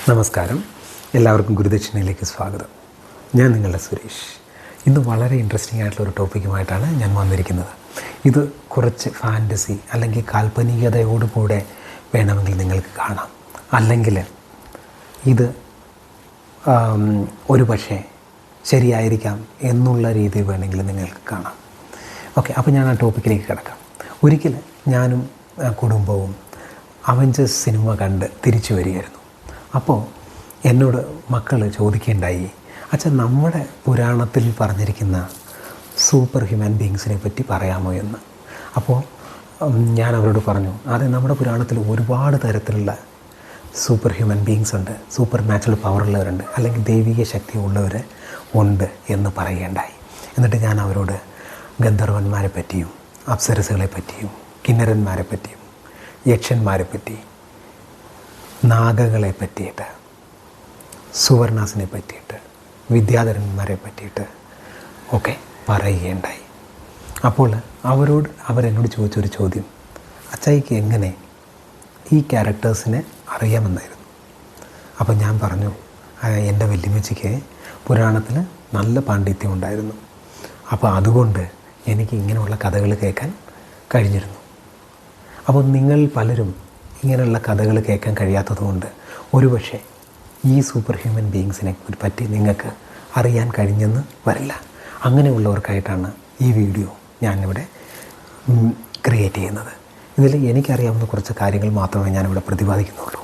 നമസ്കാരം, എല്ലാവർക്കും ഗുരുദക്ഷിണയിലേക്ക് സ്വാഗതം. ഞാൻ നിങ്ങളുടെ സുരേഷ്. ഇന്ന് വളരെ ഇൻട്രസ്റ്റിംഗ് ആയിട്ടുള്ളൊരു ടോപ്പിക്കുമായിട്ടാണ് ഞാൻ വന്നിരിക്കുന്നത്. ഇത് കുറച്ച് ഫാൻറ്റസി അല്ലെങ്കിൽ കാൽപ്പനികതയോടുകൂടെ വേണമെങ്കിൽ നിങ്ങൾക്ക് കാണാം, അല്ലെങ്കിൽ ഇത് ഒരു പക്ഷേ ശരിയായിരിക്കാം എന്നുള്ള രീതിയിൽ വേണമെങ്കിൽ നിങ്ങൾക്ക് കാണാം. ഓക്കെ, അപ്പോൾ ഞാൻ ആ ടോപ്പിക്കിലേക്ക് കിടക്കാം. ഒരിക്കൽ ഞാനും കുടുംബവും അവഞ്ചേഴ്സ് സിനിമ കണ്ട് തിരിച്ചു വരികയായിരുന്നു. അപ്പോൾ എന്നോട് മക്കൾ ചോദിക്കുകയുണ്ടായി, അച്ഛൻ നമ്മുടെ പുരാണത്തിൽ പറഞ്ഞിരിക്കുന്ന സൂപ്പർ ഹ്യൂമൻ ബീങ്സിനെ പറ്റി പറയാമോ എന്ന്. അപ്പോൾ ഞാൻ അവരോട് പറഞ്ഞു, അതെ, നമ്മുടെ പുരാണത്തിൽ ഒരുപാട് തരത്തിലുള്ള സൂപ്പർ ഹ്യൂമൻ ബീങ്സ് ഉണ്ട്, സൂപ്പർ നാച്ചുറൽ പവറുള്ളവരുണ്ട്, അല്ലെങ്കിൽ ദൈവിക ശക്തി ഉള്ളവർ ഉണ്ട് എന്ന് പറയുകയുണ്ടായി. എന്നിട്ട് ഞാൻ അവരോട് ഗന്ധർവന്മാരെ പറ്റിയും അപ്സരസുകളെ പറ്റിയും കിന്നരന്മാരെ പറ്റിയും യക്ഷന്മാരെ പറ്റി, നാഗകളെ പറ്റിയിട്ട്, സുവർണാസിനെ പറ്റിയിട്ട്, വിദ്യാധരന്മാരെ പറ്റിയിട്ട് ഒക്കെ പറയുകയുണ്ടായി. അപ്പോൾ അവരെന്നോട് ചോദിച്ചൊരു ചോദ്യം, അച്ചായിക്ക് എങ്ങനെ ഈ ക്യാരക്ടേഴ്സിനെ അറിയാമെന്നായിരുന്നു. അപ്പോൾ ഞാൻ പറഞ്ഞു, എൻ്റെ വല്യമ്മച്ചിക്ക് പുരാണത്തിൽ നല്ല പാണ്ഡിത്യം ഉണ്ടായിരുന്നു. അപ്പോൾ അതുകൊണ്ട് എനിക്ക് ഇങ്ങനെയുള്ള കഥകൾ കേൾക്കാൻ കഴിഞ്ഞിരുന്നു. അപ്പോൾ നിങ്ങൾ പലരും ഇങ്ങനെയുള്ള കഥകൾ കേൾക്കാൻ കഴിയാത്തതുകൊണ്ട് ഒരുപക്ഷെ ഈ സൂപ്പർ ഹ്യൂമൻ ബീങ്സിനെ പറ്റി നിങ്ങൾക്ക് അറിയാൻ കഴിഞ്ഞെന്ന് വരില്ല. അങ്ങനെയുള്ളവർക്കായിട്ടാണ് ഈ വീഡിയോ ഞാനിവിടെ ക്രിയേറ്റ് ചെയ്യുന്നത്. ഇതിൽ എനിക്കറിയാവുന്ന കുറച്ച് കാര്യങ്ങൾ മാത്രമേ ഞാനിവിടെ പ്രതിപാദിക്കുന്നുള്ളൂ.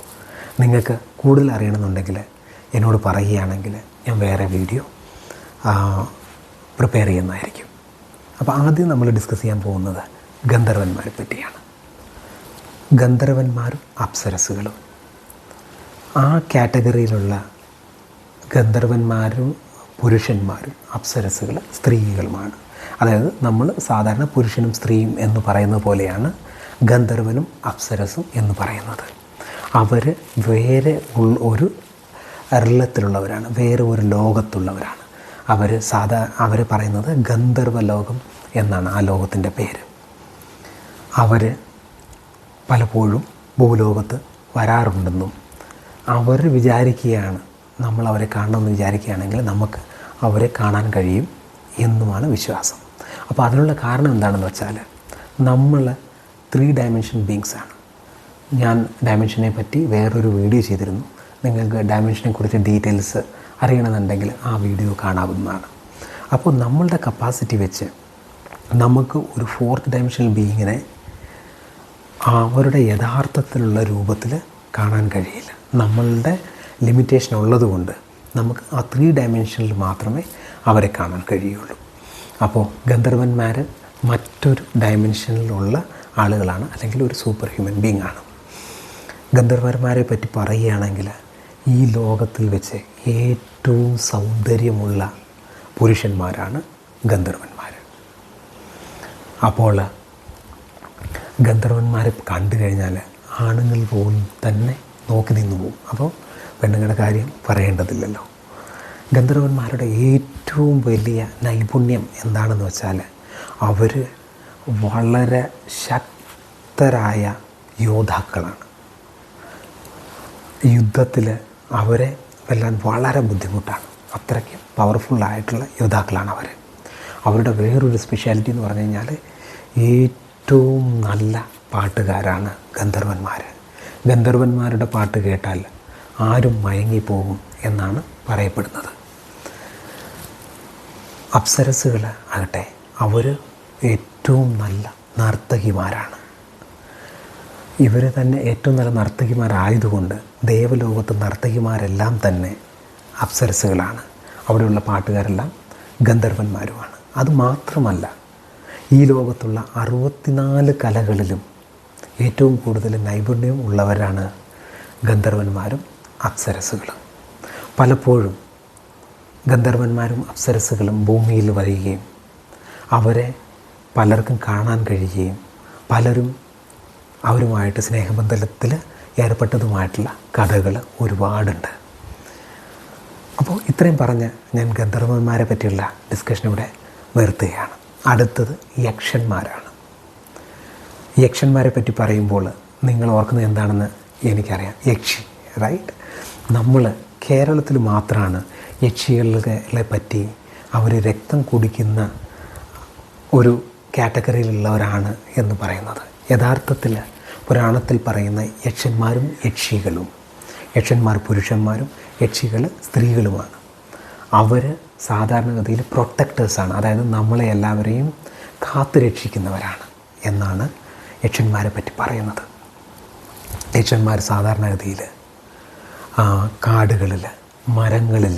നിങ്ങൾക്ക് കൂടുതൽ അറിയണമെന്നുണ്ടെങ്കിൽ എന്നോട് പറയുകയാണെങ്കിൽ ഞാൻ വേറെ വീഡിയോ പ്രിപ്പയർ ചെയ്യുന്നതായിരിക്കും. അപ്പോൾ ആദ്യം നമ്മൾ ഡിസ്കസ് ചെയ്യാൻ പോകുന്നത് ഗന്ധർവന്മാരെ പറ്റിയാണ്. ഗന്ധർവന്മാരും അപ്സരസുകളും, ആ കാറ്റഗറിയിലുള്ള ഗന്ധർവന്മാരും പുരുഷന്മാരും അപ്സരസുകൾ സ്ത്രീകളുമാണ്. അതായത് നമ്മൾ സാധാരണ പുരുഷനും സ്ത്രീയും എന്ന് പറയുന്ന പോലെയാണ് ഗന്ധർവനും അപ്സരസും എന്ന് പറയുന്നത്. അവർ വേറെ ഒരു അർലത്തിലുള്ളവരാണ്, വേറെ ഒരു ലോകത്തുള്ളവരാണ്. അവർ പറയുന്നത് ഗന്ധർവ ലോകം എന്നാണ് ആ ലോകത്തിൻ്റെ പേര്. അവർ പലപ്പോഴും ഭൂലോകത്ത് വരാറുണ്ടെന്നും അവർ വിചാരിക്കുകയാണ്, നമ്മൾ അവരെ കാണണമെന്ന് വിചാരിക്കുകയാണെങ്കിൽ നമുക്ക് അവരെ കാണാൻ കഴിയും എന്നുമാണ് വിശ്വാസം. അപ്പോൾ അതിനുള്ള കാരണം എന്താണെന്ന് വെച്ചാൽ, നമ്മൾ 3 ഡയമെൻഷൻ ബീങ്സാണ്. ഞാൻ ഡയമെൻഷനെ പറ്റി വേറൊരു വീഡിയോ ചെയ്തിരുന്നു. നിങ്ങൾക്ക് ഡയമെൻഷനെ കുറിച്ച് ഡീറ്റെയിൽസ് അറിയണമെന്നുണ്ടെങ്കിൽ ആ വീഡിയോ കാണാവുന്നതാണ്. അപ്പോൾ നമ്മളുടെ കപ്പാസിറ്റി വെച്ച് നമുക്ക് ഒരു 4th ഡയമെൻഷണൽ ബീയിങ്ങിനെ അവരുടെ യഥാർത്ഥത്തിലുള്ള രൂപത്തിൽ കാണാൻ കഴിയില്ല. നമ്മളുടെ ലിമിറ്റേഷൻ ഉള്ളതുകൊണ്ട് നമുക്ക് ആ 3 ഡയമെൻഷനിൽ മാത്രമേ അവരെ കാണാൻ കഴിയുള്ളൂ. അപ്പോൾ ഗന്ധർവന്മാർ മറ്റൊരു ഡയമെൻഷനിലുള്ള ആളുകളാണ്, അല്ലെങ്കിൽ ഒരു സൂപ്പർ ഹ്യൂമൻ ബീങ് ആണ്. ഗന്ധർവന്മാരെ പറ്റി പറയുകയാണെങ്കിൽ ഈ ലോകത്തിൽ വെച്ച് ഏറ്റവും സൗന്ദര്യമുള്ള പുരുഷന്മാരാണ് ഗന്ധർവന്മാർ. അപ്പോൾ ഗന്ധർവന്മാരെ കണ്ടു കഴിഞ്ഞാൽ ആണുങ്ങൾ പോലും തന്നെ നോക്കി നിന്നു പോകും. അപ്പോൾ പെണ്ണുങ്ങളുടെ കാര്യം പറയേണ്ടതില്ലല്ലോ. ഗന്ധർവന്മാരുടെ ഏറ്റവും വലിയ നൈപുണ്യം എന്താണെന്ന് വെച്ചാൽ, അവർ വളരെ ശക്തരായ യോദ്ധാക്കളാണ്. യുദ്ധത്തിൽ അവരെ വെല്ലാൻ വളരെ ബുദ്ധിമുട്ടാണ്. അത്രയ്ക്ക് പവർഫുള്ളായിട്ടുള്ള യോദ്ധാക്കളാണ് അവർ. അവരുടെ വേറൊരു സ്പെഷ്യാലിറ്റി എന്ന് പറഞ്ഞു കഴിഞ്ഞാൽ, ഏറ്റവും നല്ല പാട്ടുകാരാണ് ഗന്ധർവന്മാർ. ഗന്ധർവന്മാരുടെ പാട്ട് കേട്ടാൽ ആരും മയങ്ങിപ്പോകും എന്നാണ് പറയപ്പെടുന്നത്. അപ്സരസുകൾ ആകട്ടെ, അവർ ഏറ്റവും നല്ല നർത്തകിമാരാണ്. ഇവർ തന്നെ ഏറ്റവും നല്ല നർത്തകിമാരായതുകൊണ്ട് ദേവലോകത്ത് നർത്തകിമാരെല്ലാം തന്നെ അപ്സരസുകളാണ്. അവിടെയുള്ള പാട്ടുകാരെല്ലാം ഗന്ധർവന്മാരുമാണ്. അതുമാത്രമല്ല, ഈ ലോകത്തുള്ള 64 കലകളിലും ഏറ്റവും കൂടുതൽ നൈപുണ്യം ഉള്ളവരാണ് ഗന്ധർവന്മാരും അപ്സരസുകളും. പലപ്പോഴും ഗന്ധർവന്മാരും അപ്സരസുകളും ഭൂമിയിൽ വരികയും അവരെ പലർക്കും കാണാൻ കഴിയുകയും പലരും അവരുമായിട്ട് സ്നേഹബന്ധത്തിൽ ഏർപ്പെട്ടതുമായിട്ടുള്ള കഥകൾ ഒരുപാടുണ്ട്. അപ്പോൾ ഇത്രയും പറഞ്ഞ് ഞാൻ ഗന്ധർവന്മാരെ പറ്റിയുള്ള ഡിസ്കഷൻ ഇവിടെ നിർത്തുകയാണ്. അടുത്തത് യക്ഷന്മാരാണ്. യക്ഷന്മാരെ പറ്റി പറയുമ്പോൾ നിങ്ങൾ ഓർക്കുന്നത് എന്താണെന്ന് എനിക്കറിയാം. യക്ഷി, റൈറ്റ്? നമ്മൾ കേരളത്തിൽ മാത്രമാണ് യക്ഷികളെ പറ്റി അവർ രക്തം കുടിക്കുന്ന ഒരു കാറ്റഗറിയിലുള്ളവരാണ് എന്ന് പറയുന്നത്. യഥാർത്ഥത്തിൽ പുരാണത്തിൽ പറയുന്ന യക്ഷന്മാരും യക്ഷികളും, യക്ഷന്മാർ പുരുഷന്മാരും യക്ഷികൾ സ്ത്രീകളുമാണ്. അവർ സാധാരണഗതിയിൽ പ്രൊട്ടക്റ്റേഴ്സാണ്, അതായത് നമ്മളെ എല്ലാവരെയും കാത്തു രക്ഷിക്കുന്നവരാണ് എന്നാണ് യക്ഷന്മാരെ പറ്റി പറയുന്നത്. യക്ഷന്മാർ സാധാരണഗതിയിൽ കാടുകളിൽ, മരങ്ങളിൽ,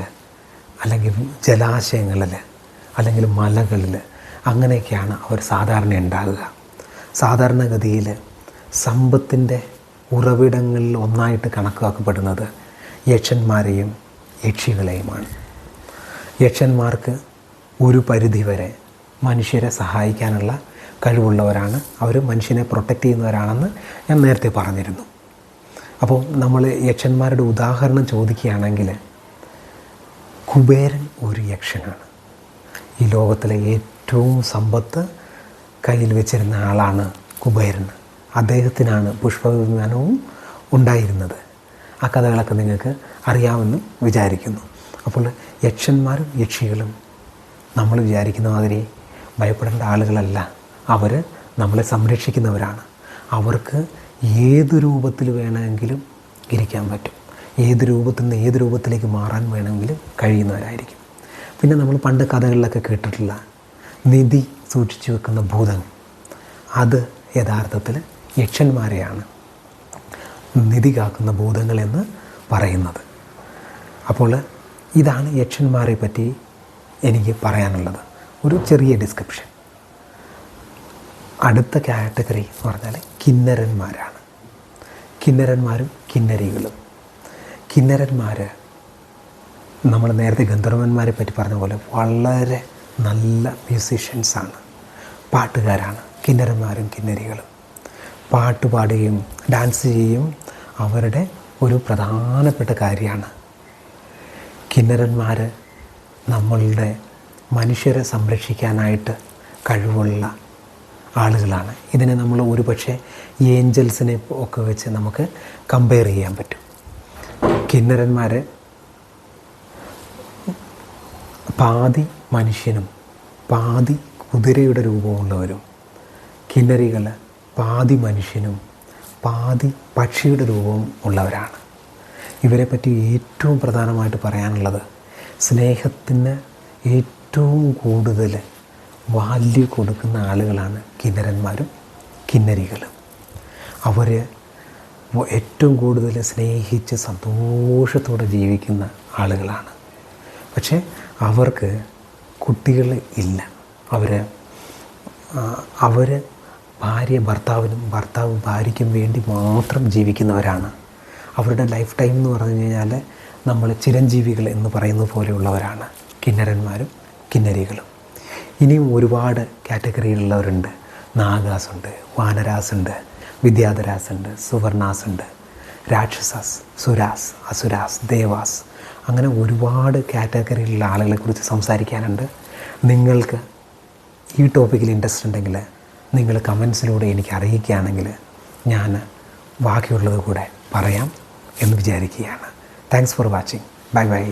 അല്ലെങ്കിൽ ജലാശയങ്ങളിൽ, അല്ലെങ്കിൽ മലകളിൽ, അങ്ങനെയൊക്കെയാണ് അവർ സാധാരണ ഉണ്ടാകുക. സാധാരണഗതിയിൽ സമ്പത്തിൻ്റെ ഉറവിടങ്ങളിൽ ഒന്നായിട്ട് കണക്കാക്കപ്പെടുന്നത് യക്ഷന്മാരെയും യക്ഷികളെയുമാണ്. യക്ഷന്മാർക്ക് ഒരു പരിധിവരെ മനുഷ്യരെ സഹായിക്കാനുള്ള കഴിവുള്ളവരാണ്. അവർ മനുഷ്യനെ പ്രൊട്ടക്റ്റ് ചെയ്യുന്നവരാണെന്ന് ഞാൻ നേരത്തെ പറഞ്ഞിരുന്നു. അപ്പോൾ നമ്മൾ യക്ഷന്മാരുടെ ഉദാഹരണം ചോദിക്കുകയാണെങ്കിൽ കുബേരൻ ഒരു യക്ഷനാണ്. ഈ ലോകത്തിലെ ഏറ്റവും സമ്പത്ത് കയ്യിൽ വെച്ചിരുന്ന ആളാണ് കുബേരൻ. അദ്ദേഹത്തിനാണ് പുഷ്പവിമാനവും ഉണ്ടായിരുന്നത്. ആ കഥകളൊക്കെ നിങ്ങൾക്ക് അറിയാമെന്ന് വിചാരിക്കുന്നു. അപ്പോൾ യക്ഷന്മാരും യക്ഷികളും നമ്മൾ വിചാരിക്കുന്ന മാതിരി ഭയപ്പെടേണ്ട ആളുകളല്ല. അവർ നമ്മളെ സംരക്ഷിക്കുന്നവരാണ്. അവർക്ക് ഏത് രൂപത്തിൽ വേണമെങ്കിലും ഇരിക്കാൻ പറ്റും. ഏത് രൂപത്തിൽ നിന്ന് ഏത് രൂപത്തിലേക്ക് മാറാൻ വേണമെങ്കിലും കഴിയുന്നവരായിരിക്കും. പിന്നെ നമ്മൾ പണ്ട് കഥകളിലൊക്കെ കേട്ടിട്ടുള്ള നിധി സൂക്ഷിച്ചു വെക്കുന്ന ഭൂതം, അത് യഥാർത്ഥത്തിൽ യക്ഷന്മാരെയാണ് നിധി കാക്കുന്ന ഭൂതങ്ങളെന്ന് പറയുന്നത്. അപ്പോൾ ഇതാണ് യക്ഷന്മാരെ പറ്റി എനിക്ക് പറയാനുള്ളത്. ഒരു ചെറിയ ഡിസ്ക്രിപ്ഷൻ. അടുത്ത കാറ്റഗറി എന്ന് പറഞ്ഞാൽ കിന്നരന്മാരാണ്. കിന്നരന്മാരും കിന്നരികളും. കിന്നരന്മാർ നമ്മൾ നേരത്തെ ഗന്ധർവന്മാരെ പറ്റി പറഞ്ഞ പോലെ വളരെ നല്ല മ്യൂസീഷ്യൻസാണ്, പാട്ടുകാരാണ്. കിന്നരന്മാരും കിന്നരികളും പാട്ട് പാടുകയും ഡാൻസ് ചെയ്യുകയും അവരുടെ ഒരു പ്രധാനപ്പെട്ട കാര്യമാണ്. കിന്നരന്മാർ നമ്മളുടെ മനുഷ്യരെ സംരക്ഷിക്കാനായിട്ട് കഴിവുള്ള ആളുകളാണ്. ഇതിനെ നമ്മൾ ഒരുപക്ഷെ ഏഞ്ചൽസിനെ ഒക്കെ വെച്ച് നമുക്ക് കമ്പയർ ചെയ്യാൻ പറ്റും. കിന്നരന്മാർ പാതി മനുഷ്യനും പാതി കുതിരയുടെ രൂപമുള്ളവരും, കിന്നരികൾ പാതി മനുഷ്യനും പാതി പക്ഷിയുടെ രൂപവും ഉള്ളവരാണ്. ഇവരെ പറ്റി ഏറ്റവും പ്രധാനമായിട്ട് പറയാനുള്ളത്, സ്നേഹത്തിന് ഏറ്റവും കൂടുതൽ വാല്യൂ കൊടുക്കുന്ന ആളുകളാണ് കിന്നരന്മാരും കിന്നരികളും. അവർ ഏറ്റവും കൂടുതൽ സ്നേഹിച്ച് സന്തോഷത്തോടെ ജീവിക്കുന്ന ആളുകളാണ്. പക്ഷേ അവർക്ക് കുട്ടികൾ ഇല്ല. അവർ ഭാര്യ ഭർത്താവിനും ഭർത്താവ് ഭാര്യയ്ക്കും വേണ്ടി മാത്രം ജീവിക്കുന്നവരാണ്. അവരുടെ ലൈഫ് ടൈം എന്ന് പറഞ്ഞു കഴിഞ്ഞാൽ നമ്മൾ ചിരഞ്ജീവികൾ എന്ന് പറയുന്നത് പോലെയുള്ളവരാണ് കിന്നരന്മാരും കിന്നരികളും. ഇനിയും ഒരുപാട് കാറ്റഗറിയിലുള്ളവരുണ്ട്. നാഗാസുണ്ട്, വാനരാസുണ്ട്, വിദ്യാധരാസുണ്ട്, സുവർണാസുണ്ട്, രാക്ഷസാസ്, സുരാസ്, അസുരാസ്, ദേവാസ്, അങ്ങനെ ഒരുപാട് കാറ്റഗറിയിലുള്ള ആളുകളെക്കുറിച്ച് സംസാരിക്കാനുണ്ട്. നിങ്ങൾക്ക് ഈ ടോപ്പിക്കിൽ ഇൻട്രസ്റ്റ് ഉണ്ടെങ്കിൽ നിങ്ങൾ കമൻസിലൂടെ എനിക്ക് അറിയിക്കുകയാണെങ്കിൽ ഞാൻ ബാക്കിയുള്ളത് കൂടെ പറയാം എന്ന് വിചാരിക്കുകയാണ്. Thanks for watching. Bye bye.